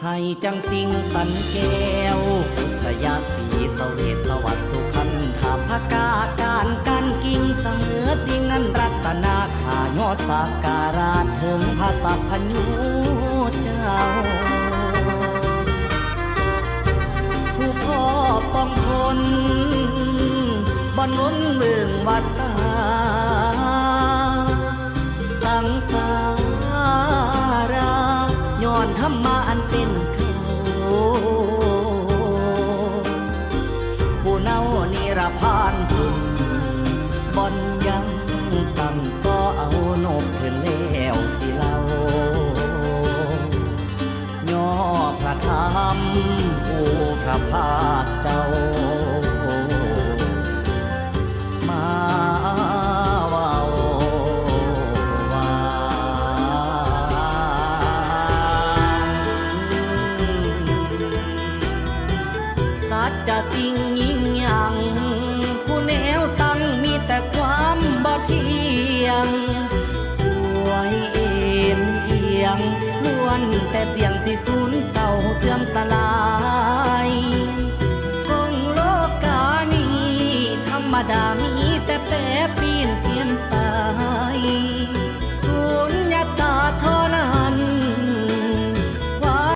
ให้จังสิงสันแก้วสยาสีเสวตสวัสดิ์สุขันธาภกาการกันกิ่งเสมอสิ่งนั้นรัตนาขายอสักการะถึงพระสัพพญูเจ้าผู้พ่อป้องคนบนล้นเมืองวัดตาสังสาราย้อนธรรมะอันเป็นเขาผู้เนานิรพานพึ่งบนยังตั้งต่อเอานกถึงแล้วสิเล่าย่อพระธรรมผู้พระภาคเจ้ามาเว้าวสัจจะสิ่งยิ่งใหญ่ผู้แนวตั้งมีแต่ความบ่เที่ยงป่วยเอ็นเอียงล้วนแต่เสียงสิสูญเศร้าเสื่อมสลายของโลกานี้ธรรมดามีแต่แปรเปลี่ยนเปลี่ยนไป